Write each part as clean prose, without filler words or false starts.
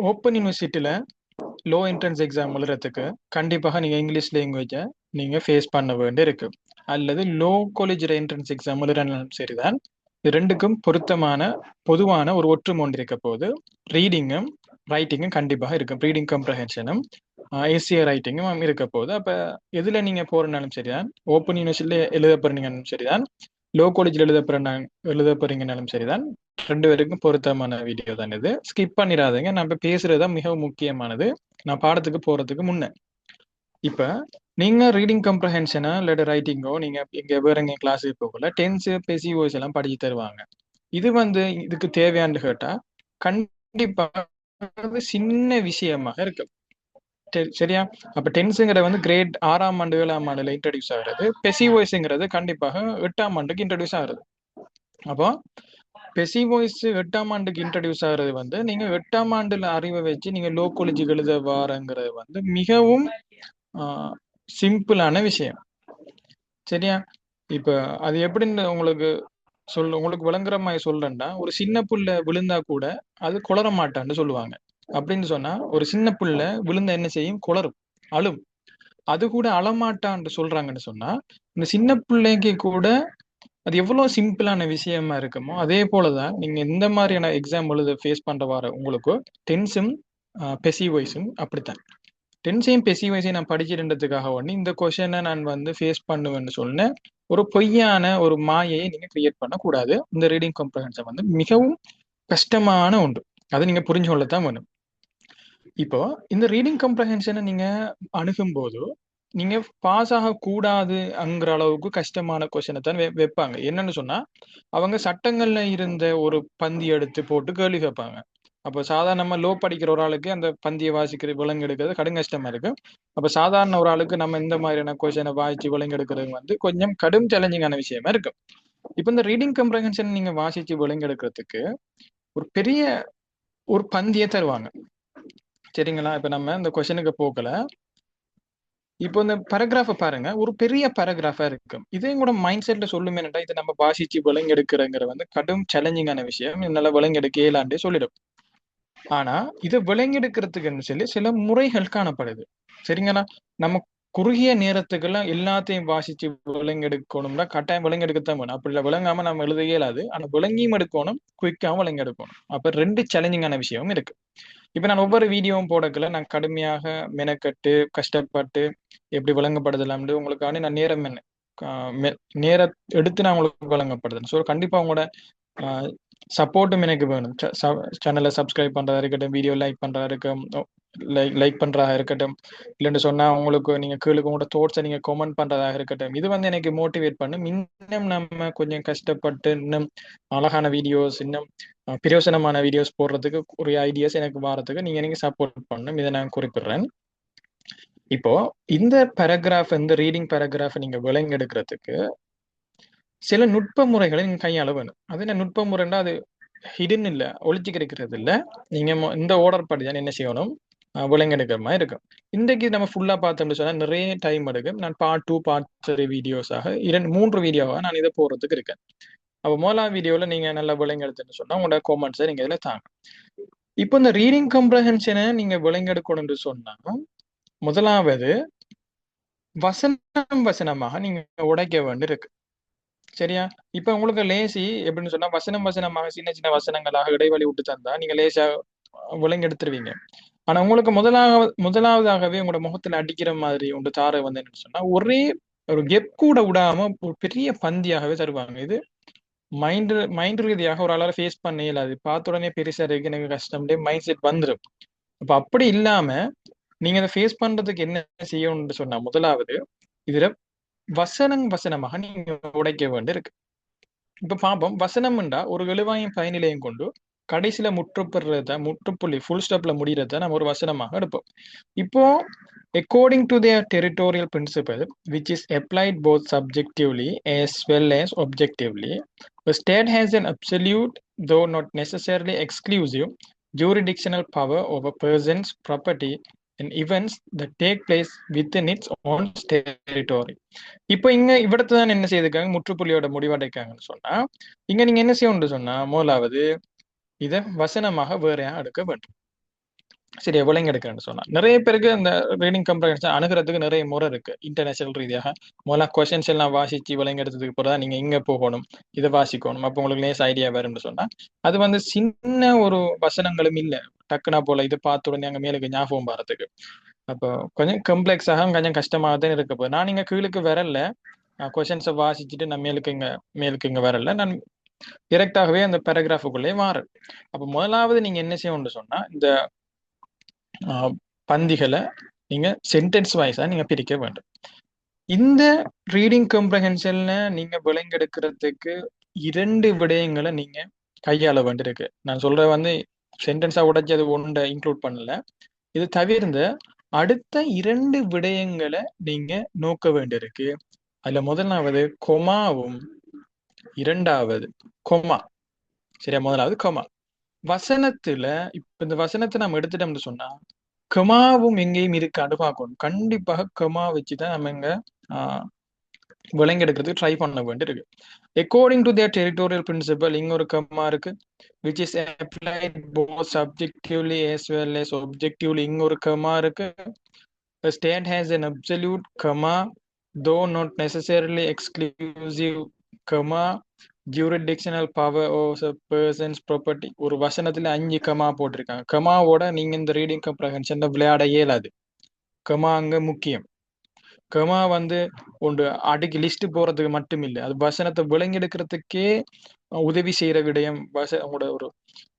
Open யூனிவர்சிட்டியில low entrance exam எழுதுறதுக்கு கண்டிப்பாக நீங்க இங்கிலீஷ் லாங்குவேஜை நீங்க ஃபேஸ் பண்ண வேண்டி இருக்கு. அல்லது லோ காலேஜ் என்ட்ரன்ஸ் எக்ஸாம் எழுதுறனாலும் சரிதான். இது ரெண்டுக்கும் பொருத்தமான பொதுவான ஒரு ஒற்றுமை ஒன்று இருக்க போது ரீடிங்கும் ரைட்டிங்கும் கண்டிப்பாக இருக்கும். ரீடிங் கம்ப்ரஹென்ஷனும் ஏசிய ரைட்டிங்கும் இருக்க போகுது. அப்ப எதுல நீங்க போறனாலும் சரிதான், ஓப்பன் யூனிவர்சிட்டியில எழுத போறீங்கன்னாலும் சரிதான், லோ காலேஜில் எழுத போறீங்கன்னாலும் சரிதான், ரெண்டு பேருக்கும் பொருத்தமான வீடியோ தான் இது. ஸ்கிப் பண்ணிடாதீங்க. நம்ம பேசுறது தான் மிகவும் முக்கியமானது. நான் பாடத்துக்கு போறதுக்கு முன்ன இப்ப நீங்க ரீடிங் கம்ப்ரஹென்ஷனா இல்லாட்ட ரைட்டிங்கோ நீங்க இங்க வேற எங்க கிளாஸுக்கு போகல டென்ஸ் பெசி வாய்ஸ் எல்லாம் படிச்சு தருவாங்க. இது இதுக்கு தேவையான்னு கேட்டா கண்டிப்பா சின்ன விஷயமாக இருக்கு. சரியா? அப்ப டென்ஸுங்கிற கிரேட் 6ஆம் ஆண்டு 7ஆம் ஆண்டுல இன்ட்ரடியூஸ் ஆகுறது. பெசி வாய்ஸ்ங்கிறது கண்டிப்பாக 8ஆம் ஆண்டுக்கு இன்ட்ரடியூஸ் ஆகுறது. அப்போ பெசி வாய்ஸ் 8ஆம் ஆண்டுக்கு இன்ட்ரடியூஸ் ஆகுறது நீங்க 8ஆம் ஆண்டுல அறிவை வச்சு நீங்க லோ காலேஜ் எழுத வாரங்கிறது மிகவும் சிம்பிளான விஷயம். சரியா? இப்ப அது எப்படின்னு உங்களுக்கு விளங்குற மாதிரி சொல்றேன்னா, ஒரு சின்ன புள்ள விழுந்தா கூட அது குளற மாட்டான்னு சொல்லுவாங்க. அப்படின்னு சொன்னா ஒரு சின்ன புள்ள விழுந்தா என்ன செய்யும்? குளறும், அழும். அது கூட அழமாட்டான்னு சொல்றாங்கன்னு சொன்னா இந்த சின்ன பிள்ளைக்கு கூட அது எவ்வளவு சிம்பிளான விஷயமா இருக்குமோ அதே போலதான் நீங்க இந்த மாதிரியான எக்ஸாம் எழுத ஃபேஸ் பண்ற வார உங்களுக்கு டென்ஸும் பெசி வாய்ஸும் அப்படித்தான். டென்ஸையும் பெசி வாய்ஸையும் நான் படிச்சிருந்ததுக்காக ஒண்ணு இந்த கொஸ்டினை நான் ஃபேஸ் பண்ணுவேன்னு சொன்னேன். ஒரு பொய்யான ஒரு மாயையை நீங்க கிரியேட் பண்ணக்கூடாது. இந்த ரீடிங் காம்ப்ரஹென்ஷன் மிகவும் கஷ்டமான ஒன்று. அதை நீங்க புரிஞ்சு கொள்ளத்தான் வேணும். இப்போ இந்த ரீடிங் காம்ப்ரஹென்ஷனை நீங்க அணுகும் போது நீங்க பாஸ் ஆக கூடாதுங்கிற அளவுக்கு கஷ்டமான கொஸ்டினை தான் வைப்பாங்க. என்னன்னு சொன்னா அவங்க சட்டங்கள்ல இருந்த ஒரு பந்தி எடுத்து போட்டு கேள்வி கேட்பாங்க. அப்போ சாதாரணமா லோ படிக்கிற ஒரு ஆளுக்கு அந்த பந்தியை வாசிக்கிறது விலங்கு எடுக்கிறது கடும் கஷ்டமா இருக்கு. அப்ப சாதாரண ஒரு ஆளுக்கு நம்ம இந்த மாதிரியான கொஸ்டினை வாசிச்சு விலங்கு எடுக்கிறது கொஞ்சம் கடும் சேலஞ்சிங்கான விஷயமா இருக்கு. இப்ப இந்த ரீடிங் கம்ப்ரஹென்ஷன் நீங்க வாசிச்சு விலங்கு எடுக்கிறதுக்கு ஒரு பெரிய ஒரு பந்தியை தருவாங்க. சரிங்களா? இப்ப நம்ம இந்த கொஸ்டினுக்கு போகல. இப்போ இந்த பேராகிராஃபை பாருங்க, ஒரு பெரிய பேராகிராஃபா இருக்கு. இதையும் கூட மைண்ட் செட்ல சொல்லுமேனட்டா இதை நம்ம வாசிச்சு விலங்கு எடுக்கிறங்கிற கடும் சேலஞ்சிங்கான விஷயம். என்னால விலங்கு எடுக்க இயலாண்டே சொல்லிடும். ஆனா இதை விலங்கெடுக்கிறதுக்குன்னு சொல்லி சில முறைகள் காணப்படுது. சரிங்களா? நம்ம குறுகிய நேரத்துக்கெல்லாம் எல்லாத்தையும் வாசிச்சு விலங்கெடுக்கணும்னா கட்டாயம் விலங்கெடுக்கத்தான் வேணும். அப்படி இல்லை விளங்காம நம்ம எழுத இயலாது. ஆனா விளங்கியும் எடுக்கணும், குயிக்காகவும் விலங்கெடுக்கணும். அப்ப ரெண்டு சேலஞ்சிங்கான விஷயமும் இருக்கு. இப்ப நான் ஒவ்வொரு வீடியோவும் போடக்கல நான் கடுமையாக மெனக்கட்டு கஷ்டப்பட்டு எப்படி விளங்கப்படுதலாம்னு உங்களுக்கான நான் நேரம் என்ன நேர எடுத்து நான் உங்களுக்கு வழங்கப்படுது. ஸோ கண்டிப்பா உங்களோட சப்போர்ட்டும் எனக்கு வேணும். சேனலை சப்ஸ்கிரைப் பண்றதா இருக்கட்டும், வீடியோ லைக் பண்றதா இருக்கும், லைக் பண்றதா இருக்கட்டும், இல்லைன்னு சொன்னா உங்களுக்கு நீங்க கீழே உங்களோட தோட்ஸை நீங்க கமெண்ட் பண்றதாக இருக்கட்டும். இது எனக்கு மோட்டிவேட் பண்ணும். இன்னும் நம்ம கொஞ்சம் கஷ்டப்பட்டு இன்னும் அழகான வீடியோஸ் இன்னும் பிரயோசனமான வீடியோஸ் போடுறதுக்கு ஒரு ஐடியாஸ் எனக்கு வாரத்துக்கு நீங்க சப்போர்ட் பண்ணணும். இதை நான் குறிப்பிடுறேன். இப்போ இந்த பேராகிராஃப் இந்த ரீடிங் பேராகிராஃப் நீங்க விலங்கெடுக்கிறதுக்கு சில நுட்ப முறைகளை நீங்க கையாள வேணும். அது என்ன நுட்ப முறைன்னா அது ஹிடன் இல்ல, ஒளிச்சு கிடைக்கிறது இல்ல. நீங்க இந்த ஆர்டர் படி தான் என்ன செய்யணும், விலங்கெடுக்கிற மாதிரி இருக்கும். இன்றைக்கு நம்ம ஃபுல்லா பார்த்தோம்னு சொன்னா நிறைய டைம் எடுக்கும். நான் பார்ட் 2 பார்ட் 3 வீடியோஸாக 3 வீடியோவாக நான் இதை போடுறதுக்கு இருக்கேன். அப்போ முதலாம் வீடியோல நீங்க நல்லா விலங்கெடுத்துன்னு சொன்னா உங்களோட காமெண்ட்ஸை நீங்க இதுல தாங்க. இப்போ இந்த ரீடிங் கம்ப்ரஹென்ஷனை நீங்க விலங்கெடுக்கணும்னு சொன்னா முதலாவது வசனம் வசனமாக நீங்க உடைக்க வேண்டி இருக்கு. சரியா? இப்ப உங்களுக்கு லேசி எப்படின்னு சொன்னா வசனம் வசனமாக சின்ன சின்ன வசனங்களாக இடைவெளி விட்டு தந்தா நீங்க லேசா விலங்கெடுத்துருவீங்க. ஆனா உங்களுக்கு முதலாவதாகவே உங்களோட முகத்துல அடிக்கிற மாதிரி ஒன்று தார என்னன்னு சொன்னா ஒரே ஒரு கெப் கூட விடாம ஒரு பெரிய பந்தியாகவே தருவாங்க. இது மைண்ட் ரீதியாக ஒரு ஆளால ஃபேஸ் பண்ண இயலாது. பார்த்த உடனே பெருசா இருக்கு எனக்கு கஷ்டம் மைண்ட் செட் வந்துடும். அப்ப அப்படி இல்லாம நீங்க அதை ஃபேஸ் பண்றதுக்கு என்ன செய்யணும்னு சொன்னா முதலாவது இதுல வசனமாக நீங்க உடைக்க வேண்டி இருக்கு. இப்ப பாப்போம். வசனம்ண்டா ஒரு எழுவாயும் பயனிலையும் கொண்டு கடைசியில முற்றுப்புள்ளி ஃபுல் ஸ்டாப்ல முடிகிறத நம்ம ஒரு வசனமாக எடுப்போம். இப்போ according to their territorial principle which is applied both subjectively as well as objectively, the state has an absolute though not necessarily exclusive jurisdictional power over persons, property and events that take place within its own territory. இப்போ இங்க இவ்விடத்தை தான் என்ன செய்திருக்காங்க, முற்றுப்புள்ளியோட முடிவடைக்காங்கன்னு சொன்னா நீங்க என்ன செய்யணும்னு சொன்னா முதலாவது இதை வசனமாக வேறையாக எடுக்க வேண்டும். சரி விலைங்க எடுக்கிறேன்னு சொன்னா நிறைய பேருக்கு இந்த ரீடிங் கம்ப்ரஹென்ஷன் அணுகிறதுக்கு நிறைய முறை இருக்கு இன்டர்நேஷனல் ரீதியாக. முதல்ல கொஸ்டின்ஸ் எல்லாம் வாசிச்சு விலைங்க எடுத்ததுக்கு பிறகு நீங்க இங்க போகணும், இதை வாசிக்கணும், அப்போ உங்களுக்கு லேஸ் ஐடியா வரும்னு சொன்னா அது வந்து சின்ன ஒரு வசனங்களும் இல்ல, டக்குனா போல இது பார்த்த உடனே அங்க மேலுக்கு ஞாபகம் வர்றதுக்கு. அப்போ கொஞ்சம் கம்ப்ளெக்ஸாக கொஞ்சம் கஷ்டமாக தான் இருக்க போகுது. நான் இங்க கீழுக்கு வரல, கொஸ்டின்ஸை வாசிச்சுட்டு நான் மேலுக்கு இங்க வரல, நான் டிரெக்டாகவே அந்த பேராகிராஃபுக்குள்ளே மாறேன். அப்போ முதலாவது நீங்க என்ன செய்யணும்னு சொன்னா இந்த பந்திகளை நீங்க சென்டென்ஸ் வைஸா நீங்க பிரிக்க வேண்டும். இந்த ரீடிங் கம்ப்ரஹென்ஷன்ல நீங்க விளங்கெடுக்கிறதுக்கு 2 விடயங்களை நீங்க கையாள வேண்டியிருக்கு. நான் சொல்ற வந்து சென்டென்ஸா உடைச்சு அது ஒன்றை இன்க்ளூட் பண்ணல. இது தவிர்ந்த அடுத்த 2 விடயங்களை நீங்க நோக்க வேண்டியிருக்கு. அதுல முதலாவது கொமாவும், இரண்டாவது கொமா. சரியா? முதலாவது கொமா. வசனத்துல இப்ப இந்த வசனத்தை நம்ம எடுத்துட்டோம்னு சொன்னா கமாவும் எங்கேயும் இருக்கான்னு பார்க்கணும். கண்டிப்பாக கமா வச்சுதான் நம்ம இங்க விலங்கெடுக்கிறதுக்கு ட்ரை பண்ண வேண்டியிருக்கு. According to their territorial principle இங்க ஒரு கமா இருக்கு, which is applied both subjectively as well as objectively. இங்க ஒரு கமா இருக்கு. A state has an absolute comma, though not necessarily exclusive comma, jurisdictional power over a person's property. ஒரு வசனத்துல 5 comma போட்டிருக்காங்க. கமாவோட நீங்க இந்த ரீடிங் கம்ப்ரஹென்ஷன்ல விளையாட இயலாது. கமா அங்க முக்கியம். கமா வந்து ஒன்று அடிக்கி லிஸ்ட் போறதுக்கு மட்டும் இல்லை, அது வசனத்தை விளங்கெடுக்கிறதுக்கே உதவி செய்யற விடயம். உங்களோட ஒரு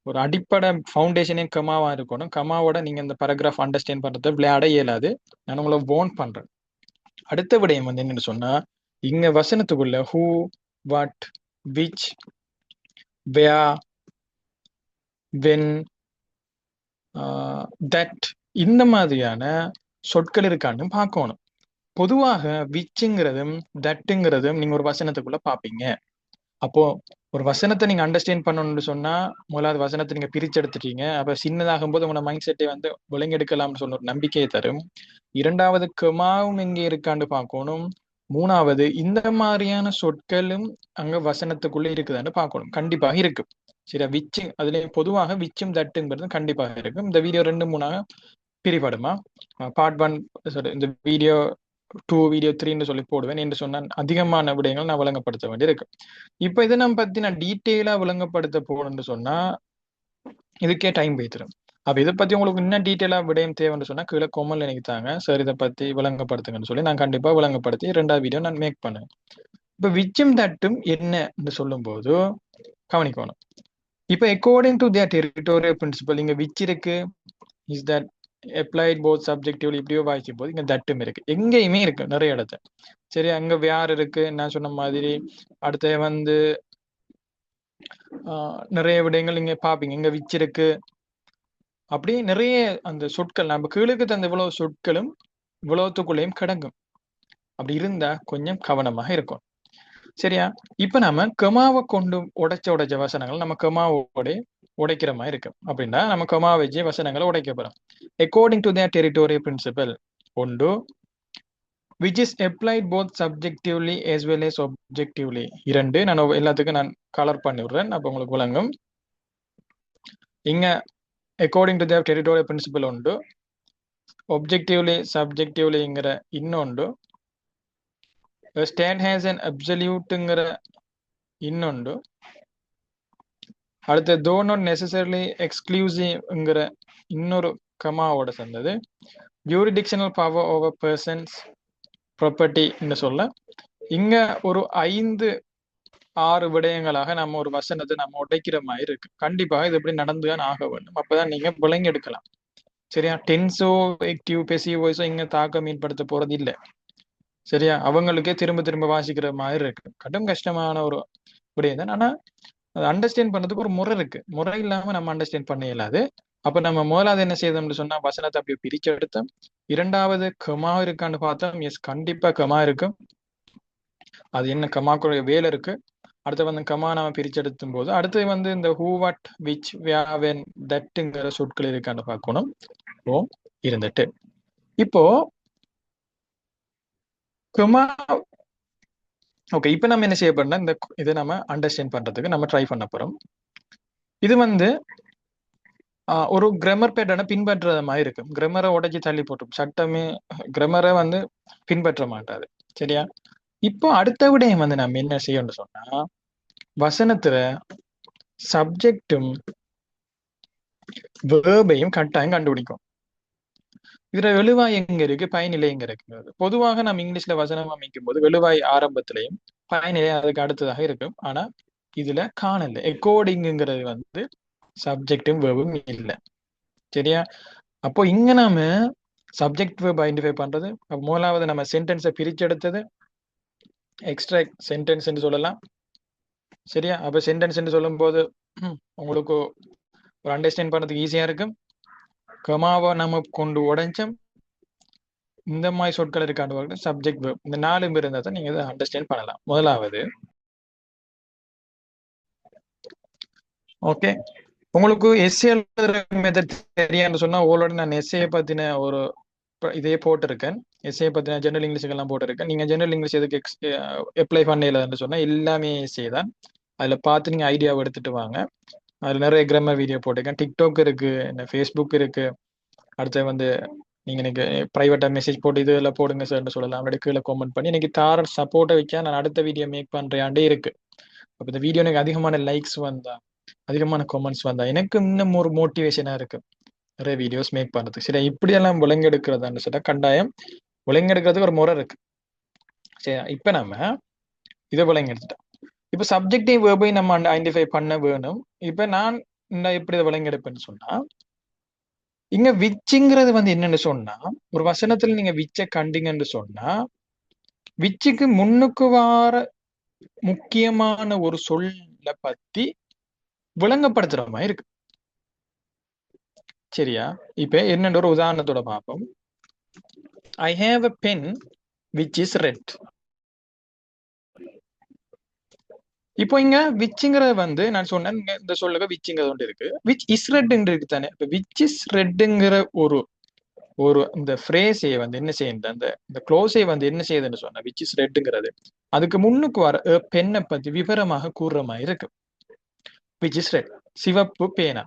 ஒரு அடிப்படை ஃபவுண்டேஷனே கமாவா இருக்கணும். கமாவோட நீங்க இந்த பேராகிராஃப் அண்டர்ஸ்டாண்ட் பண்றதை விளையாட இயலாது. நான் உங்களை வார்ன் பண்றேன். அடுத்த விடயம் வந்து என்னன்னு சொன்னா இங்க வசனத்துக்குள்ள who, what, which, where, when, that இந்த மாதிரியான சொற்கள் இருக்கான்னு பார்க்கணும். பொதுவாக விச்சுங்கிறதும் தட்டுங்கிறதும் நீங்க ஒரு வசனத்துக்குள்ள பாப்பீங்க. அப்போ ஒரு வசனத்தை நீங்க அண்டர்ஸ்டாண்ட் பண்ணணும்னு சொன்னா முதலாவது வசனத்தை நீங்க பிரிச்சு எடுத்துட்டீங்க. அப்ப சின்னதாகும் போது உங்களோட மைண்ட் செட்டை வந்து விளங்கெடுக்கலாம்னு சொன்ன ஒரு நம்பிக்கையை தரும். இரண்டாவது கமாவும் எங்கே இருக்கான்னு பார்க்கணும். மூணாவது இந்த மாதிரியான சொற்களும் அங்க வசனத்துக்குள்ள இருக்குதான்னு பார்க்கணும். கண்டிப்பாக இருக்கு. சரியா? விச்சு அதுல பொதுவாக விச்சும் தட்டுங்கிறது கண்டிப்பாக இருக்கும். இந்த வீடியோ 2 3 பிரிபடுமா. பார்ட் 1 இந்த வீடியோ 2 வீடியோ 3ன்னு சொல்லி போடுவேன் என்று சொன்னால் அதிகமான விடயங்கள் நான் விளங்கப்படுத்த வேண்டியிருக்கு. இப்ப இதை நம்ம பத்தி நான் டீட்டெயிலா விளங்கப்படுத்த போகணும்னு சொன்னா இதுக்கே டைம் வைத்திரும். அப்ப இதை பத்தி உங்களுக்கு இன்னும் டீட்டெயிலா விடயம் தேவைன்னு சொன்னா கீழே கொமெண்ட்ல எனக்கு தாங்க, சார் இதை பத்தி விளங்கப்படுத்துங்கன்னு சொல்லி நான் கண்டிப்பா விளங்கப்படுத்தி 2வது வீடியோ நான் மேக் பண்ணுவேன். இப்ப விச்சும் தட்டும் என்ன சொல்லும் போது கவனிக்கணும். இப்ப according to their territorial principle இங்க விச் இருக்கு, is that applied both subjectively இப்படியோ வாய்க்கும் போது இங்க தட்டும் இருக்கு. எங்கேயுமே இருக்கு நிறைய இடத்த. சரி, அங்க வேர் இருக்கு நான் சொன்ன மாதிரி. அடுத்த வந்து நிறைய விடயங்கள் நீங்க பாப்பீங்க. இங்க விச் இருக்கு. அப்படியே நிறைய அந்த சொற்கள் நம்ம கீழுக்கு தந்த இவ்வளவு சொற்களும் இவ்வளவுத்துக்குள்ளேயும் கிடங்கும். அப்படி இருந்தா கொஞ்சம் கவனமாக இருக்கும். சரியா? இப்ப நம்ம கமாவை கொண்டு உடைச்ச வசனங்கள் நம்ம கமாவோட உடைக்கிற மாதிரி இருக்கு. அப்படின்னா நம்ம கமா வச்சு வசனங்களை உடைக்க போறோம். According to their territorial principle ஒன்று, which is applied both subjectively as well as objectively. 2 நான் எல்லாத்துக்கும் நான் கலர் பண்ணி விடுறேன், அப்ப உங்களுக்கு விளங்கும். இங்க according to their territorial principle உண்டு, objectively subjectivelyங்கிற இன்னொன்று, a state has an absoluteங்கிற இன்னொன்று, அடுத்து though not necessarily exclusiveங்கிற இன்னொரு கமாவோட சேர்ந்தது, jurisdictional power over persons property சொல்ல. இங்க ஒரு 5-6 விடயங்களாக நம்ம ஒரு வசனத்தை நம்ம உடைக்கிற மாதிரி இருக்கு. கண்டிப்பாக இது எப்படி நடந்துதான் ஆக வேண்டும். அப்பதான் நீங்க விளங்கி எடுக்கலாம். சரியா? டென்ஸோ ஆக்டிவ் பெசிவ் வாய்ஸோ இங்க தாக்கம் ஏற்படுத்த போறது இல்லை. சரியா? அவங்களுக்கே திரும்ப திரும்ப வாசிக்கிற மாதிரி இருக்கு. கடும் கஷ்டமான ஒரு விடயம் தான். ஆனா அதை அண்டர்ஸ்டாண்ட் பண்றதுக்கு ஒரு முறை இருக்கு. முறை இல்லாம நம்ம அண்டர்ஸ்டாண்ட் பண்ண இயலாது. அப்ப நம்ம முதலாவது என்ன செய்தோம்னு சொன்னா வசனத்தை அப்படியே பிரிச்சு எடுத்தோம். இரண்டாவது கமா இருக்கான்னு பார்த்தோம். எஸ், கண்டிப்பா கமா இருக்கும். அது என்ன கமாக்குரிய வேலை இருக்கு. அடுத்து வந்து கமா நாம பிரிச்செடுத்தும் போது அடுத்து வந்து இந்த ஹூ, வாட், விச், வேன், தட்டுங்கிற சொற்கள் இருக்கான்னு பார்க்கணும். ஓ இருந்துட்டு இப்போ கமா. ஓகே, இப்போ நம்ம என்ன செய்ய போறோம்னா இதை நம்ம அண்டர்ஸ்டாண்ட் பண்றதுக்கு நம்ம ட்ரை பண்ண போறோம். இது வந்து ஒரு கிராமர் பேட்டர்னை பின்பற்றுற மாதிரி இருக்கும். கிராமரை உடைச்சி தள்ளி போட்டு சட்டமே கிராமரை வந்து பின்பற்ற மாட்டாது. சரியா? இப்போ அடுத்த விடயம் வந்து நம்ம என்ன செய்யணும்னு சொன்னா, வசனத்துல சப்ஜெக்டும் வேர்பையும் கட்டாயம் கண்டுபிடிக்கும். இதுல எழுவாய் எங்க இருக்கு, பயனிலை எங்க இருக்கு? பொதுவாக நம்ம இங்கிலீஷ்ல வசனம் அமைக்கும் போது எழுவாய் ஆரம்பத்திலையும் பயனிலை அதுக்கு அடுத்ததாக இருக்கும். ஆனா இதுல காணல. எக்கோர்டிங்கிறது வந்து சப்ஜெக்டும் வேர்பும் இல்லை. சரியா? அப்போ இங்க நாம சப்ஜெக்ட் வேர்ப் ஐடென்டிஃபை பண்றது, முதலாவது நம்ம சென்டென்ஸை பிரிச்செடுத்தது எக்ஸ்ட்ராக்ட் சென்டென்ஸ் என்று சொல்லலாம். சரியா? அப்ப சென்டென்ஸ் என்று சொல்லும் போது உங்களுக்கு ஒரு அண்டர்ஸ்டாண்ட் பண்றதுக்கு ஈஸியா இருக்கும். கமாவை நம்ம கொண்டு உடைஞ்சோம், இந்த மாதிரி சொற்கள் இருக்காண்டு சப்ஜெக்ட் வேர்ப் இந்த 4 பேர் இருந்தா தான் நீங்க இதை அண்டர்ஸ்டாண்ட் பண்ணலாம். முதலாவது ஓகே, உங்களுக்கு எஸ்ஏ எழுதுற மெத்தட் தெரியான்னு சொன்னா உங்களோட நான் எஸ்ஏ பத்தின ஒரு இதே போட்டிருக்கேன். எஸ்ஏ பத்தின ஜெனரல் இங்கிலீஷுக்கு எல்லாம் போட்டிருக்கேன். நீங்க ஜெனரல் இங்கிலீஷ் எதுக்கு அப்ளை பண்ணலன்னு சொன்னா எல்லாமே எஸ்ஏ தான். அதுல பார்த்து நீங்க ஐடியாவை எடுத்துட்டு வாங்க. அதுல நிறைய கிராமர் வீடியோ போட்டிருக்கேன். டிக்டாக் இருக்கு, ஃபேஸ்புக் இருக்கு. அடுத்து வந்து நீங்க எனக்கு பிரைவேட்டா மெசேஜ் போட்டு இதுல போடுங்க சார்னு சொல்லலாம். அப்படி கீழே கமெண்ட் பண்ணி எனக்கு தார சப்போர்ட்டை வச்சா நான் அடுத்த வீடியோ மேக் பண்றேன்டே இருக்கு. அப்ப இந்த வீடியோ எனக்கு அதிகமான லைக்ஸ் வந்தா, அதிகமான கமெண்ட்ஸ் வந்தா எனக்கு இன்னும் ஒரு மோட்டிவேஷனா இருக்கு நிறைய வீடியோஸ் மேக் பண்றதுக்கு. சரி, இப்படியெல்லாம் விலங்கெடுக்கிறதான்னு சொன்னா கண்டாயம் விலங்கெடுக்கிறதுக்கு ஒரு முறை இருக்கு. சரி, இப்ப நம்ம இதை விலங்கெடுத்துட்டோம். இப்ப சப்ஜெக்டையும் வேர்பையும் நம்ம ஐடென்டிஃபை பண்ண வேணும். இப்ப நான் இந்த எப்படி இதை விலங்கெடுப்பேன்னு சொன்னா, இங்க விச்சுங்கிறது வந்து என்னன்னு சொன்னா, ஒரு வசனத்துல நீங்க விச்ச கண்டிங்கன்னு சொன்னா, விச்சுக்கு முன்னுக்கு வார முக்கியமான ஒரு சொல்ல பத்தி விளங்கப்படுத்துற மாதிரி இருக்கு. சரியா? இப்ப என்னன்ற ஒரு உதாரணத்தோட பார்ப்போம். I have a pen which is red. இப்போ இங்க விச்சுங்கிறது வந்து நான் சொன்னேன், இந்த சொல்லுங்க விச்சுங்கிறது ஒன்று இருக்கு, விச் இஸ் ரெட் இருக்கு தானே. இப்ப விச் இஸ் ரெட்ங்கிற ஒரு ஒரு இந்த ஃப்ரேஸை வந்து என்ன செய்யுது, அந்த இந்த க்ளோஸை வந்து என்ன செய்யுதுன்னு சொன்னா விச் இஸ் ரெட்ங்கிறது அதுக்கு முன்னுக்கு வர பெண்ணை பத்தி விவரமாக கூறுற மாதிரி இருக்கு. விச் இஸ் ரெட், சிவப்பு பேனா.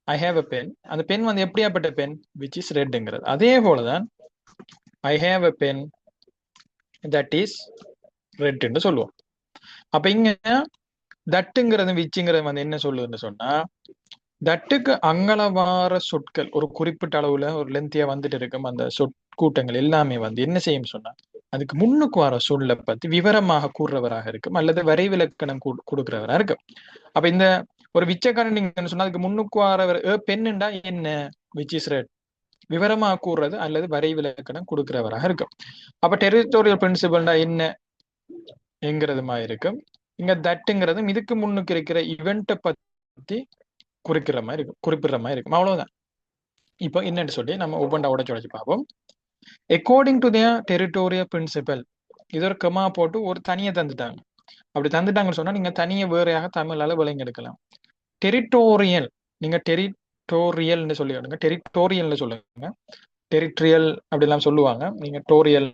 ஐ ஹேவ் அ பென், அந்த பென் வந்து எப்படியாப்பட்ட பென், விச் இஸ் ரெட்ங்கிறது. அதே போலதான் I have a pen that is ரெட்ன்னு சொல்லுவோம். அப்ப இங்க தட்டுங்கிறது விச்சுங்கிறது வந்து என்ன சொல்லுதுன்னு சொன்னா, தட்டுக்கு அங்களவார சொற்கள் ஒரு குறிப்பிட்ட அளவுல ஒரு லென்த்தியா வந்துட்டு இருக்கும். அந்த சொற்கூட்டங்கள் எல்லாமே வந்து என்ன செய்யும் சொன்னா அதுக்கு முன்னுக்கு வர சொல்லை பத்தி விவரமாக கூறுறவராக இருக்கும், அல்லது வரைவிலக்கணம் கொடுக்கிறவராக இருக்கும். அப்ப இந்த ஒரு விச்சக்காரன் நீங்க சொன்னா அதுக்கு முன்னுக்கு வரவர் பெண்ணுண்டா என்ன, விச் இஸ் ரெட், விவரமாக கூறுறது அல்லது வரைவிலக்கணம் கொடுக்கிறவராக இருக்கும். அப்ப டெரிட்டோரியல் பிரின்சிபல்டா என்ன என்கிறது மாதிரி இருக்கும். இங்க தட்டுங்கிறதும் இதுக்கு முன்னுக்கு இருக்கிற இவெண்ட்டை பத்தி குறிக்கிற மாதிரி இருக்கும், குறிப்பிடுற மாதிரி இருக்கும். அவ்வளவுதான். இப்போ என்னன்னு சொல்லி நம்ம ஒவ்வொன்றா உடைச்சு பார்ப்போம். According to their territorial principle, இது ஒரு கமா போட்டு ஒரு தனியை தந்துட்டாங்க. அப்படி தந்துட்டாங்கன்னு சொன்னா நீங்க தனியை வேறையாக தமிழால விளங்கி எடுக்கலாம். டெரிட்டோரியல், நீங்க டெரிட்டோரியல்னு சொல்லி விடுங்க, டெரிட்டோரியல்னு சொல்லுங்க. டெரிட்டரியல் அப்படிலாம் சொல்லுவாங்க, நீங்க டோரியல்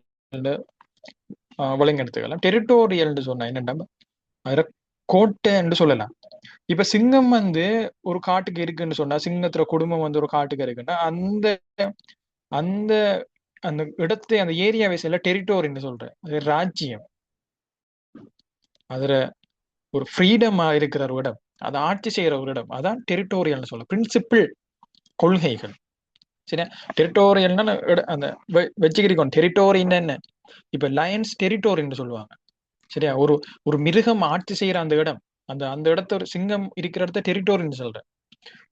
விளங்கி எடுத்துக்கலாம். டெரிட்டோரியல்னு சொன்னா என்னன்னா அதுல கோட்டைன்னு சொல்லலாம். இப்ப சிங்கம் வந்து ஒரு காட்டுக்கு இருக்குன்னு சொன்னா, சிங்கத்துல குடும்பம் வந்து ஒரு காட்டுக்கு இருக்குன்னா அந்த அந்த அந்த இடத்தை அந்த ஏரியாவை சில டெரிட்டோரின்னு சொல்றேன், அது ராஜ்யம். அதுல ஒரு ஃப்ரீடமா இருக்கிற ஒரு இடம், அதை ஆட்சி செய்யற ஒரு இடம், அதான் டெரிட்டோரியல்னு சொல்ல. பிரின்சிபிள், கொள்கைகள். சரியா? டெரிட்டோரியல்னா அந்த வச்சுக்கிறோம். டெரிட்டோரின்னு என்ன, இப்ப லயன்ஸ் டெரிட்டோரின்னு சொல்லுவாங்க. சரியா? ஒரு ஒரு மிருகம் ஆட்சி செய்யற அந்த இடம், அந்த அந்த இடத்த ஒரு சிங்கம் இருக்கிற இடத்த டெரிட்டோரின்னு சொல்றேன்.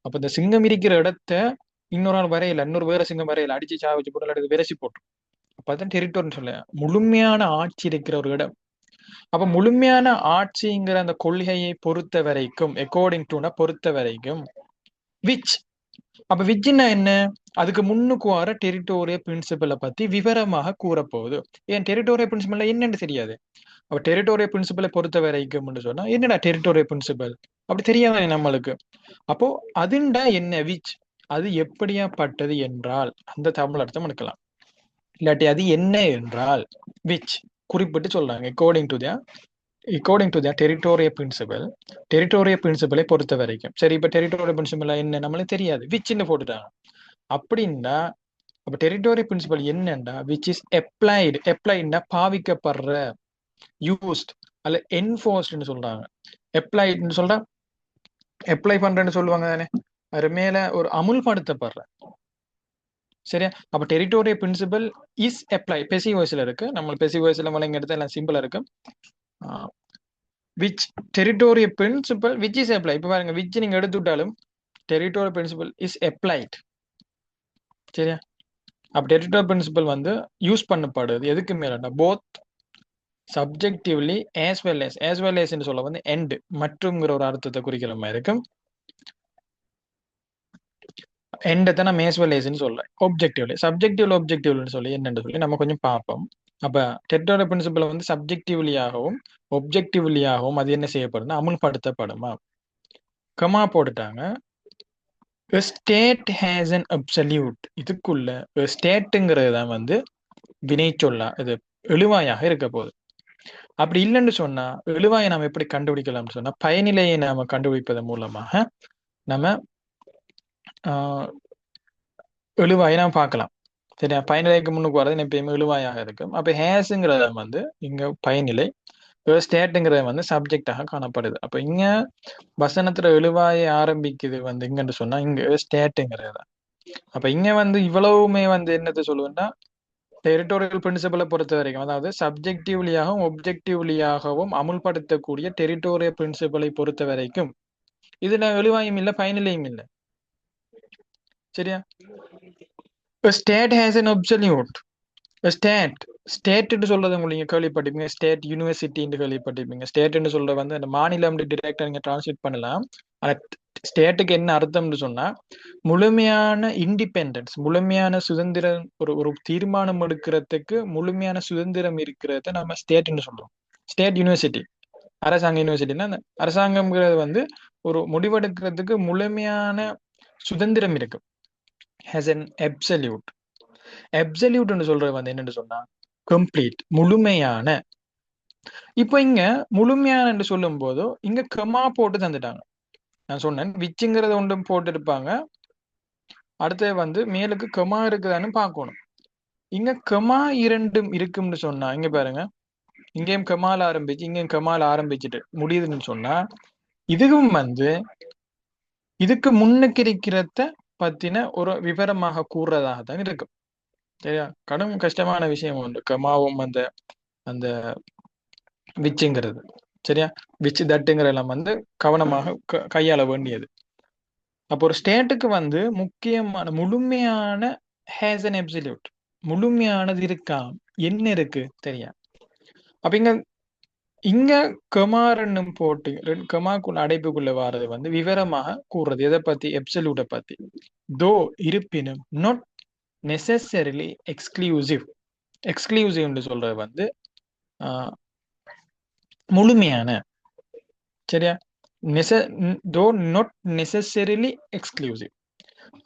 அப்ப இந்த சிங்கம் இருக்கிற இடத்த இன்னொரு ஆள் வரையில, இன்னொரு வேற சிங்கம் வரையில அடிச்சு சாவச்சு போட்டு அல்லது விரசி போட்டு, அப்ப அதான் டெரிட்டோரின்னு சொல்ல. முழுமையான ஆட்சி இருக்கிற ஒரு இடம். அப்ப முழுமையான ஆட்சிங்கிற அந்த கொள்கையை பொறுத்த வரைக்கும், அக்கார்டிங் டுனா பொறுத்த வரைக்கும் விச், அப்ப விச்னா என்ன, அதுக்கு முன்னுக்கு வர டெரிட்டோரியல் பிரின்சிபலை பத்தி விவரமாக கூறப்போகுது. ஏன் டெரிட்டோரியல் பிரின்சிபல் என்னன்னு தெரியாது. அப்ப டெரிட்டோரியல் பிரின்சிபலை பொறுத்த வரைக்கும் சொன்னா என்னடா டெரிட்டோரியல் பிரின்சிபல் அப்படி தெரியாத நம்மளுக்கு. அப்போ அதுண்டா என்ன, விச், அது எப்படியாப்பட்டது என்றால் அந்த தமிழ் அர்த்தம் எடுக்கலாம். இல்லாட்டி அது என்ன என்றால் விச் குறிப்பிட்டு சொல்றாங்க. According to the according to the territorial principle, territorial பிரின்சிபலை பொறுத்த வரைக்கும் சரி. இப்ப டெரிட்டோரியல் பிரின்சிபல் என்ன நம்மளுக்கு தெரியாது, விச்ன்னு போட்டுட்டாங்க. அப்படின்னா அப்ப டெரிட்டோரியல் பிரின்சிபல் என்னன்னா விச் இஸ் அப்ளைடு, அப்ளைட்னா பாவிக்கப்படுற, யூஸ்ட் அல்ல என்ஃபோர்ஸ்ட்னு சொல்றாங்க. அப்ளைட்னு சொல்றா அப்ளை பண்றேன்னு சொல்லுவாங்க தானே, அது மேல ஒரு அமுல்படுத்தப்படுற. சரியா? அப்ப territorial principle is apply passive வாய்ஸ்ல இருக்கு. நம்ம பெசிவ் வாய்ஸ்ல மலைங்க எடுத்து எல்லாம் சிம்பிளா இருக்கு. Which territorial principle which is apply. இப்ப பாருங்க, விச் நீங்க எடுத்துட்டாலும் டெரிட்டோரியல் பிரின்சிபல் இஸ் அப்ளைட். சரியா? அப்ப டெரிட்டோரியல் பிரின்சிபல் வந்து யூஸ் பண்ணப்படுது எதுக்கு மேலன்னா both subjectively as well as ன்னு சொல்ல வந்து எண்ட் மற்றும்ங்கிற ஒரு அர்த்தத்தை குறிக்கிற மாதிரி இருக்கும். எண்டத்தை நம்ம as well asன்னு சொல்றேன். ஒப்ஜெக்டிவ்லி ஒப்ஜெக்டிவ்னு சொல்லி என்னன்னு சொல்லி நம்ம கொஞ்சம் பார்ப்போம். அப்ப டெரிட்டோரியல் பிரின்சிபல் வந்து சப்ஜெக்டிவ்லியாகவும் ஒப்ஜெக்டிவ்லியாகவும் அது என்ன செய்யப்படும்னா அமுல்படுத்தப்படுமா. கமா போட்டுட்டாங்க. A state has an absolute. இதுக்குள்ள ஸ்டேட்டுங்கிறது தான் வந்து வினை சொல்லா, இது எழுவாயாக இருக்க போகுது. அப்படி இல்லைன்னு சொன்னா எழுவாயை நாம் எப்படி கண்டுபிடிக்கலாம்னு சொன்னா பயனிலையை நாம கண்டுபிடிப்பதன் மூலமாக நம்ம எழுவாயை நாம் பார்க்கலாம். சரியா? பயனிலைக்கு முன்னுக்கு வரது எப்பயுமே எழுவாயாக இருக்கும். அப்ப ஹேஸுங்கிறத வந்து இங்க பயனிலை, ஸ்டேட்டுங்கிறத வந்து சப்ஜெக்டாக காணப்படுது. அப்ப இங்க வசனத்துல எழுவாயை ஆரம்பிக்குது வந்து இங்கன்னு சொன்னா இங்க ஸ்டேட்டுங்கிறது. அப்ப இங்க வந்து இவ்வளவுமே வந்து என்னத்தை சொல்லுவேன்னா டெரிட்டோரியல் பிரின்சிபலை பொறுத்த வரைக்கும், அதாவது சப்ஜெக்டிவ்லியாகவும் ஒப்ஜெக்டிவ்லியாகவும் அமுல்படுத்தக்கூடிய டெரிட்டோரியல் பிரின்சிபலை பொறுத்த வரைக்கும் இதுல எழுவாயும் இல்லை பயனிலையும் இல்லை. சரியா? State has an absolute. State ஸ்டேட்னு சொல்றது உங்களுக்கு கேள்விப்பட்டிருப்பீங்க, ஸ்டேட் யூனிவர்சிட்டின்னு கேள்விப்பட்டிருப்பீங்க. ஸ்டேட்னு சொல்றது வந்து அந்த மாநிலம் டிரெக்டா நீங்க டிரான்ஸ்லேட் பண்ணலாம். ஆனா ஸ்டேட்டுக்கு என்ன அர்த்தம்னு சொன்னா முழுமையான இண்டிபெண்டன்ஸ், முழுமையான சுதந்திரம், ஒரு ஒரு தீர்மானம் எடுக்கிறதுக்கு முழுமையான சுதந்திரம் இருக்கிறத நம்ம ஸ்டேட்னு சொல்றோம். ஸ்டேட் யூனிவர்சிட்டி அரசாங்க யூனிவர்சிட்டின்னா அந்த அரசாங்கம்ங்கிறது வந்து ஒரு முடிவெடுக்கிறதுக்கு முழுமையான சுதந்திரம் இருக்கு. Has an absolute. அப்சல்யூட்னு சொல்றது வந்து என்னன்னு சொன்னா கம்ப்ளீட், முழுமையான. இப்போ இங்க முழுமையான சொல்லும் போதோ இங்க கமா போட்டு தந்துட்டாங்க. நான் சொன்னேன் விச்சுங்கிறத ஒன்றும் போட்டு இருப்பாங்க, அடுத்தது வந்து மேலுக்கு கமா இருக்குதான்னு பார்க்கணும். இங்க கமா இரண்டும் இருக்கும்னு சொன்னா இங்க பாருங்க, இங்கேயும் கமால் ஆரம்பிச்சு இங்கேயும் கமால் ஆரம்பிச்சுட்டு முடியுதுன்னு சொன்னா இதுவும் வந்து இதுக்கு முன்னுக்கு இருக்கிறத பத்தின ஒரு விவரமாக கூறுறதாக தான் இருக்கும். சரியா? கடும் கஷ்டமான விஷயம் உண்டு கமாவும் அந்த அந்த விச்சுங்கிறது. சரியா? விச்சு தட்டுங்கிற எல்லாம் வந்து கவனமாக கையாள வேண்டியது. அப்போ ஒரு ஸ்டேட்டுக்கு வந்து முக்கியமான முழுமையான ஹேஸ் அன் அப்சல்யூட், முழுமையானது இருக்கா என்ன இருக்கு தெரியா. அப்ப இங்க இங்க கமாரன்னு போட்டு கமாக்குள்ள அடைப்புக்குள்ள வாரது வந்து விவரமாக கூறுறது எதை பத்தி, எப்சல்யூட்டை பத்தி. தோ இருப்பினும் நாட் நெசசரிலி எக்ஸ்க்ளூசிவ். எக்ஸ்க்ளூசிவ்னு சொல்றது வந்து முழுமையான. சரியா? தோ நாட் நெசசரிலி எக்ஸ்க்ளூசிவ்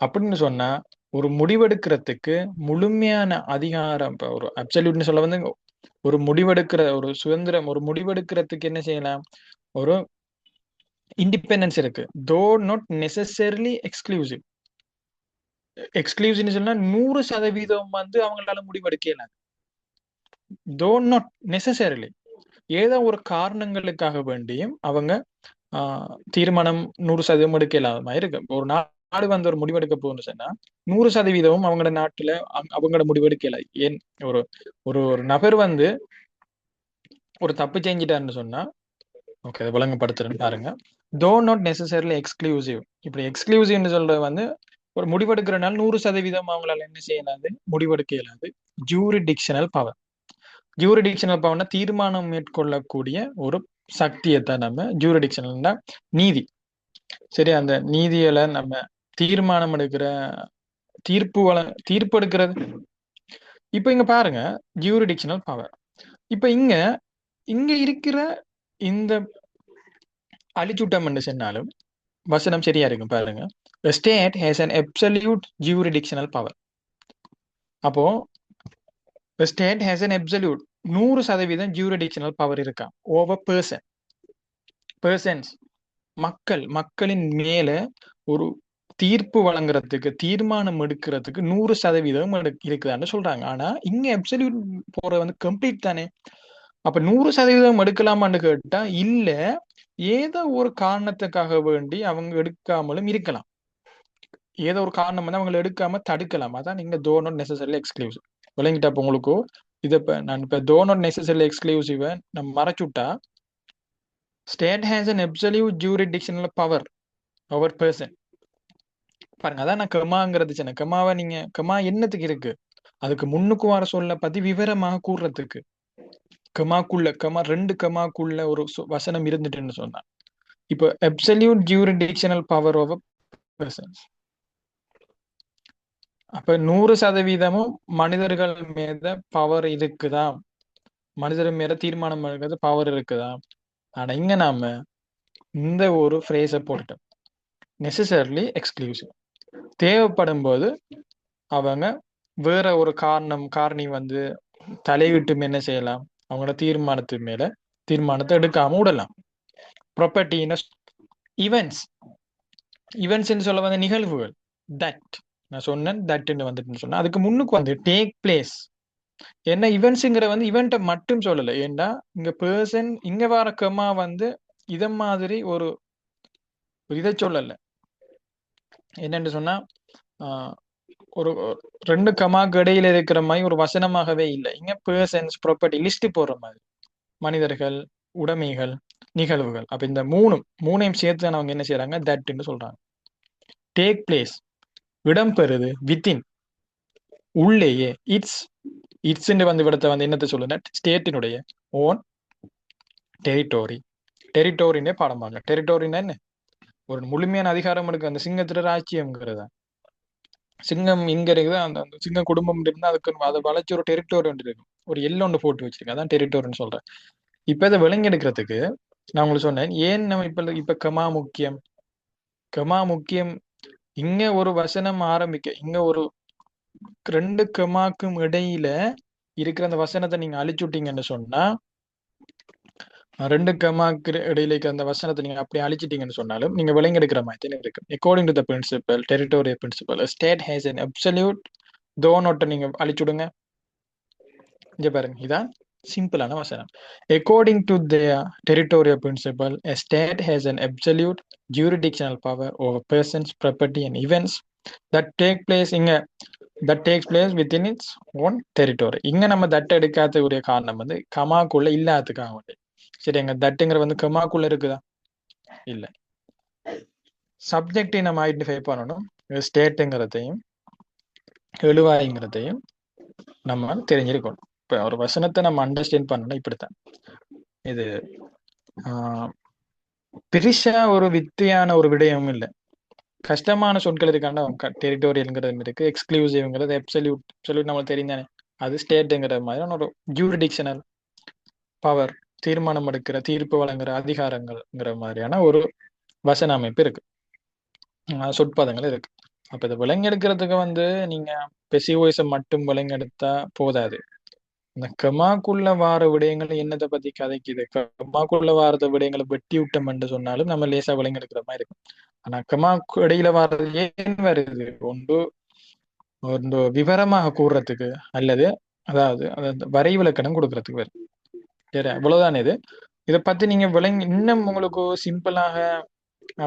அப்படின்னு சொன்னா ஒரு முடிவெடுக்கிறதுக்கு முழுமையான அதிகாரம். இப்போ ஒரு அப்சல்யூட்னு சொல்ல வந்து ஒரு முடிவெடுக்கிற ஒரு சுதந்திரம், ஒரு முடிவெடுக்கிறதுக்கு என்ன செய்யலாம், ஒரு இண்டிபெண்டன்ஸ் இருக்கு. தோ நாட் நெசசரிலி எக்ஸ்க்ளூசிவ். எக்ஸ்க்ளூசிவ்னு சொன்னா 100% வந்து அவங்களால முடிவெடுக்கலாம். தோ நாட் நெசசரிலி ஏதோ ஒரு காரணங்களுக்காக வேண்டியும் அவங்க தீர்மானம் 100% எடுக்க இல்லாத மாதிரி இருக்கு. ஒரு நாடு வந்து ஒரு முடிவெடுக்க போகுதுன்னு சொன்னா 100% அவங்களோட நாட்டுல அவங்களோட முடிவெடுக்கல. ஏன் ஒரு ஒரு ஒரு நபர் வந்து ஒரு தப்பு செஞ்சிட்டாருன்னு சொன்னா, ஓகே அதை விளங்கப்படுத்துறேன்னு பாருங்க. தோ நாட் நெசசரிலி எக்ஸ்க்ளூசிவ். இப்படி எக்ஸ்க்ளூசிவ்னு சொல்றது வந்து ஒரு முடிவெடுக்கிறனால 100% அவங்களால என்ன செய்யலாது, முடிவெடுக்க இயலாது. ஜூரிடிக்ஷனல் பவர். ஜூரிடிக்ஷனல் பவர்னா தீர்மானம் மேற்கொள்ளக்கூடிய ஒரு சக்தியைத்தான் நம்ம ஜூரிடிக்ஷனல்னா நீதி. சரி, அந்த நீதியில நம்ம தீர்மானம் எடுக்கிற தீர்ப்பு எடுக்கிறது. இப்ப இங்க பாருங்க ஜூரிடிக்ஷனல் பவர். இப்ப இங்க இங்க இருக்கிற இந்த அழிச்சுட்டம் என்று சொன்னாலும் வசனம் சரியா இருக்கும் பாருங்க. The state has an absolute jurisdictional power. அப்போ the state has an absolute 100% ஜூரிடிக்ஷனல் power இருக்கா ஓவர் பர்சன்ஸ். மக்களின் மேல ஒரு தீர்ப்பு வழங்குறதுக்கு, தீர்மானம் எடுக்கிறதுக்கு 100% இருக்குதான்னு சொல்றாங்க. ஆனா இங்க அப்சல்யூட் போற வந்து கம்ப்ளீட் தானே. அப்ப 100% எடுக்கலாமான்னு கேட்டா இல்ல, ஏதோ ஒரு காரணத்துக்காக வேண்டி அவங்க எடுக்காமலும் இருக்கலாம். ஏதோ ஒரு காரணம் வந்து அவங்களை எடுக்காம தடுக்கலாம். அதான் நீங்க தோ நாட் நெசசரிலி எக்ஸ்க்ளூசிவ். விளங்கிட்டா அப்ப உங்களுக்கு? இதை நான் இப்ப தோ நாட் நெசசரிலி எக்ஸ்க்ளூசிவ் நம்ம மறைச்சுட்டா, state has an absolute jurisdictional power over person. பாருங்க, அதான் நான் கமாங்கிறது சொன்னேன். கமாவை நீங்க கமா என்னத்துக்கு இருக்கு? அதுக்கு முன்னுக்கு வர சொல்ல பத்தி விவரமாக கூறுறதுக்கு. கமா 2 கமாக்குள்ள ஒரு வசனம் இருந்துட்டுன்னு சொன்னா, இப்போ absolute jurisdictional power over persons. அப்ப 100% மனிதர்கள் மேல பவர் இருக்குதா, மனிதர் மேல தீர்மானம் எடுக்கிறது பவர் இருக்குதா. ஆனா இங்க நாம இந்த ஒரு ஃப்ரேஸை போட்டுட்டோம், நெசசரிலி எக்ஸ்க்ளூசிவ். தேவைப்படும் போது அவங்க வேற ஒரு காரணி வந்து தலையிட்டு என்ன செய்யலாம், அவங்களோட தீர்மானத்தை எடுக்காம விடலாம். ப்ராப்பர்ட்டி ஈவெண்ட்ஸ் சொல்ல வந்த நிகழ்வுகள். தட் நான் சொன்னேன், தட்னு வந்துட்டுன்னு சொன்னா அதுக்கு முன்னுக்கு வந்து டேக் பிளேஸ். என்ன இவெண்ட்ஸுங்கிற வந்து இவெண்ட்டை மட்டும் சொல்லலை. ஏன்னா இங்க பர்சன் இங்க வர கமா வந்து இத மாதிரி ஒரு இதை சொல்லல. என்னன்னு சொன்னா ஒரு 2 கமாக்கு இடையில இருக்கிற மாதிரி ஒரு வசனமாகவே இல்லை. இங்க பர்சன்ஸ், ப்ராப்பர்ட்டி, லிஸ்ட் போடுற மாதிரி, மனிதர்கள், உடைமைகள், நிகழ்வுகள். அப்ப இந்த மூணையும் சேர்த்து தான் அவங்க என்ன செய்யறாங்க, தட்னு சொல்றாங்க. டேக் பிளேஸ் இடம்பெறுது, வித்தின் உள்ளேயே, இட்ஸ் வந்து விடத்தை வந்து என்னத்தை சொல்லுங்க, ஸ்டேட்டினுடைய ஓன் டெரிட்டோரினே பாடம்பாங்க. டெரிட்டோரின்னா என்ன, ஒரு முழுமையான அதிகாரம் இருக்கு அந்த சிங்கத்துல ராஜ்யம்ங்கிறத. சிங்கம் இங்க இருக்குது, அந்த அந்த சிங்க குடும்பம் இருந்தா அதுக்கு அதை வளைச்சு ஒரு டெரிட்டோரி ஒன்று இருக்கும், ஒரு ஒன்று போட்டு வச்சிருக்கேன், அதான் டெரிட்டோரின்னு சொல்றேன். இப்ப இதை விளங்கி எடுக்கிறதுக்கு நான் உங்களுக்கு சொன்னேன், ஏன் நம்ம இப்ப கமா முக்கியம். இங்க ஒரு வசனம் ஆரம்பிக்க, இங்க ஒரு 2 கமாக்கும் இடையில இருக்கிற அந்த வசனத்தை நீங்க அழிச்சுட்டீங்கன்னு சொன்னா, 2 கமாக்கு இடையில அந்த வசனத்தை நீங்க அப்படி அழிச்சிட்டீங்கன்னு சொன்னாலும் நீங்க விளங்கி எடுக்கிற மாதிரி இருக்கு. According to the principle, territorial principle, state has an absolute though நோட்டை நீங்க அழிச்சுடுங்க. இங்க பாருங்க, இதான் சிம்பிளான வசனம். According to the territorial principle, a state has an absolute jurisdictional power over persons, property and events that takes place within its own territory. இங்க நம்ம தட்டை எடுக்காத ஒரு காரணம் வந்து கமாக்குள்ள இல்லாததுக்காக வந்து. சரி, எங்க தட்டுங்கிற வந்து கமாக்குள்ள இருக்குதா, இல்ல. சப்ஜெக்டை நம்ம ஐடென்டிஃபை பண்ணணும். ஸ்டேட்டுங்கிறதையும் எழுவாய்ங்கிறதையும் நம்ம தெரிஞ்சிருக்கணும். இப்ப ஒரு வசனத்தை நம்ம அண்டர்ஸ்டாண்ட் பண்ணணும். இப்படித்தான் இது பெருசா ஒரு வித்தியான ஒரு விடயமும் இல்லை. கஷ்டமான சொற்கள் இருக்காண்டா டெரிட்டோரியல்ங்கிறது இருக்கு, எக்ஸ்க்ளூசிவ்ங்கிறது, அப்சல்யூட் நம்மளுக்கு தெரிந்தானே, அது ஸ்டேட்டுங்கிற மாதிரியான ஒரு ஜூரிடிக்ஷனல் பவர், தீர்மானம் எடுக்கிற, தீர்ப்பு வழங்குற அதிகாரங்கள்ங்கிற மாதிரியான ஒரு வசன அமைப்பு இருக்கு, சொற்பதங்கள் இருக்கு. அப்ப இதை விலங்கெடுக்கிறதுக்கு வந்து நீங்க பெசிவோய்ஸை மட்டும் விலங்கெடுத்தா போதாது. இந்த கமாக்குள்ள வார விடயங்கள் என்னத்தை பத்தி கதைக்குது, கமாக்குள்ள வாரத விடயங்களை வெட்டி விட்டோம்னு சொன்னாலும் நம்ம லேசா விலங்கெடுக்கிற மாதிரி இருக்கும். ஆனா கமாக்கு இடையில வாரது ஏன் வருது, ஒன்று ஒரு விவரமாக கூறுறதுக்கு, அல்லது அதாவது வரைவிலக்கணம் கொடுக்கறதுக்கு வருது. சரி, அவ்வளவுதான் இது. இதை பத்தி நீங்க இன்னும் உங்களுக்கு சிம்பிளாக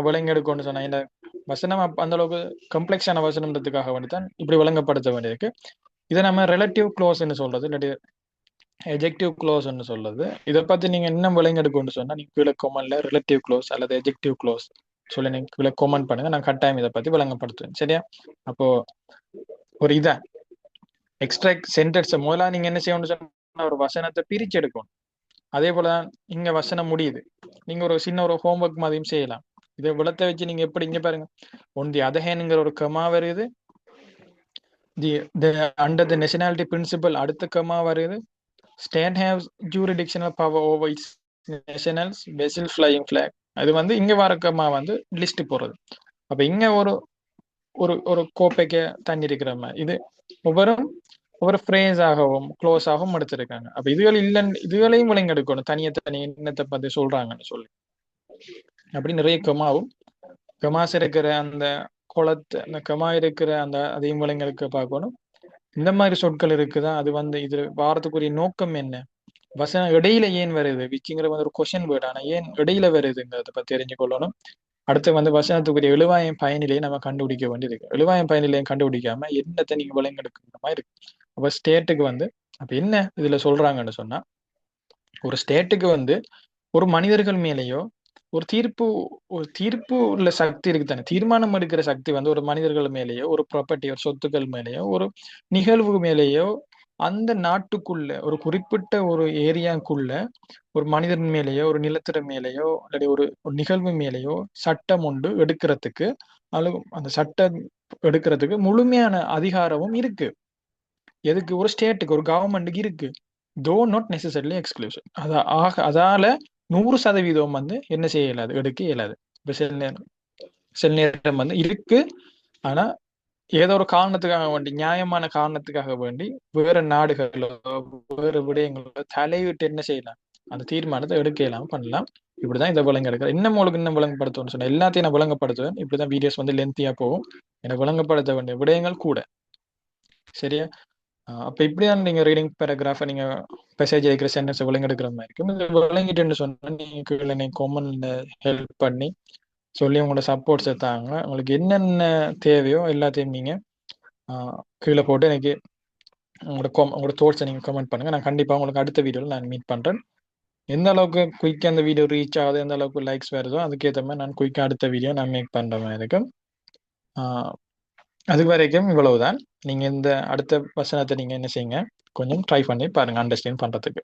விலங்கு எடுக்கணும்னு சொன்னா, இந்த வசனம் அந்த அளவுக்கு கம்ப்ளெக்ஸான வசனம்ன்றதுக்காக வந்துதான் இப்படி விளங்கப்படுத்த வேண்டியிருக்கு. இதை நம்ம ரிலேட்டிவ் க்ளோஸ்ன்னு சொல்றது, இல்லாட்டி எஜெக்டிவ் க்ளோஸ்ன்னு சொல்றது. இதை பத்தி நீங்க இன்னும் விலங்கு எடுக்கணும்னு சொன்னா நீங்க கீழே கொமெண்ட்ல ரிலேட்டிவ் க்ளோஸ் அல்லது எஜெக்டிவ் க்ளோஸ் சொல்லி நீங்க கீழே கொமெண்ட் பண்ணுங்க, நான் கட்டாயம் இதை பத்தி விளங்கப்படுத்துவேன். சரியா? அப்போ ஒரு இதான் எக்ஸ்ட்ராக்ட் சென்டென்ஸ் முதல்ல நீங்க என்ன செய்யணும்னு சொன்னா, ஒரு வசனத்தை பிரிச்சு எடுக்கணும். அதே போல இங்க வசனம் முடியுது, நீங்க ஒரு சின்ன ஒரு ஹோம்ஒர்க் மாதிரியும் செய்யலாம். இதை விளத்த வச்சு நீங்க எப்படி, இங்க பாருங்க, ஒன் தி அதர் ஹேண்ட்ங்கிற ஒரு கமா வருது, அண்டர் த நேஷனாலிட்டி பிரின்சிபல் அடுத்த கமா வருது, state haves jurisdictional power over its nationals vessel flying flag. அது வந்து இங்க வர கமா வந்து லிஸ்ட் போடுறது. அப்ப இங்க ஒரு ஒரு ஒரு கோப்பைக்கு தண்ணி இருக்கிற மாதிரி, இது ஒவ்வொரு ஒரு ஃப்ரேஸாகவும் க்ளோஸாகவும் எடுத்திருக்காங்க. அப்ப இதுகள் இல்லைன்னு இதுகளையும் விளங்கி எடுக்கணும். தனிய தனி என்னத்தை பத்தி சொல்றாங்கன்னு சொல்லி அப்படி நிறைய கமாவும் கமாஸ் இருக்கிற அந்த குளத்தை அந்த கமா இருக்கிற அந்த அதையும் விளங்கி எடுக்க பார்க்கணும். இந்த மாதிரி சொற்கள் இருக்குதா, அது வந்து இது வாரத்துக்குரிய நோக்கம் என்ன, வசனம் இடையில ஏன் வருது, விச்சிங்கிற வந்து ஒரு கொஷன் வேர்டு, ஆனா ஏன் இடையில வருதுங்கிறத பத்தி தெரிஞ்சு கொள்ளணும். அடுத்து வந்து வசனத்துக்குரிய எழுவாயம் பயனிலையும் நம்ம கண்டுபிடிக்க வேண்டியிருக்கு. எழுவாயம் பயனிலையும் கண்டுபிடிக்காம என்னத்தை நீங்க விளங்கெடுக்கிற மாதிரி இருக்கு. அப்ப ஸ்டேட்டுக்கு வந்து அப்ப என்ன இதுல சொல்றாங்கன்னு சொன்னா, ஒரு ஸ்டேட்டுக்கு வந்து ஒரு மனிதர்கள் மேலேயோ ஒரு தீர்ப்பு உள்ள சக்தி இருக்கு தானே, தீர்மானம் எடுக்கிற சக்தி வந்து ஒரு மனிதர்கள் மேலேயோ ஒரு ப்ராப்பர்ட்டி ஒரு சொத்துக்கள் மேலேயோ ஒரு நிகழ்வு மேலேயோ அந்த நாட்டுக்குள்ள ஒரு குறிப்பிட்ட ஒரு ஏரியாக்குள்ள ஒரு மனிதன் மேலேயோ ஒரு நிலத்திட மேலேயோ இல்லாட்டி ஒரு நிகழ்வு மேலேயோ சட்டம் உண்டு எடுக்கிறதுக்கு அல்லது அந்த சட்டம் எடுக்கிறதுக்கு முழுமையான அதிகாரமும் இருக்கு. எதுக்கு? ஒரு ஸ்டேட்டுக்கு ஒரு கவர்மெண்ட்டுக்கு இருக்கு. தோ நாட் நெசசரிலி எக்ஸ்க்ளூசிவ். அதால 100% வந்து என்ன செய்ய இயலாது, எடுக்க இயலாது. இப்ப சில நேரம் வந்து இருக்கு. ஆனா ஏதோ ஒரு காரணத்துக்காக வேண்டி நியாயமான காரணத்துக்காக வேண்டி வேற நாடுகளோ வேற விடயங்களோ தலையிட்டு என்ன செய்யலாம், அந்த தீர்மானத்தை எடுக்க இயலாம பண்ணலாம். இப்படிதான் இதை விளங்க எடுக்கிறேன். இன்னும் உங்களுக்கு இன்னும் விளங்கப்படுத்துவேன்னு சொன்னேன். எல்லாத்தையும் நான் விளங்கப்படுத்துவேன். இப்படிதான் வீடியோஸ் வந்து லென்த்தியா போகும். எனக்கு விளங்கப்படுத்த வேண்டிய விடயங்கள் கூட. சரியா? அப்ப இப்படிதான் நீங்க ரீடிங் பேராகிராஃபை நீங்க மெசேஜ் அடிக்கிற சென்டென்ஸை விளங்கெடுக்கிற மாதிரி இருக்கும். இது விளங்கிட்டுன்னு சொன்னா நீங்க கீழே நீங்க கொமெண்ட்ல ஹெல்ப் பண்ணி சொல்லி உங்களோட சப்போர்ட்ஸை தாங்க. உங்களுக்கு என்னென்ன தேவையோ எல்லாத்தையும் நீங்க கீழே போட்டு எனக்கு உங்களோட தோட்ஸை நீங்க கமெண்ட் பண்ணுங்க. நான் கண்டிப்பா உங்களுக்கு அடுத்த வீடியோவில் நான் மீட் பண்றேன். எந்த அளவுக்கு குயிக்காக அந்த வீடியோ ரீச் ஆகுது, எந்த அளவுக்கு லைக்ஸ் வருதோ அதுக்கேற்ற மாதிரி நான் குயிக்காக அடுத்த வீடியோ நான் மேக் பண்ற மாதிரி இருக்கும். அது வரைக்கும் இவ்வளவுதான். நீங்க இந்த அடுத்த வசனத்தை நீங்க என்ன செய்யுங்க, கொஞ்சம் ட்ரை பண்ணி பாருங்க அண்டர்ஸ்டாண்ட் பண்றதுக்கு.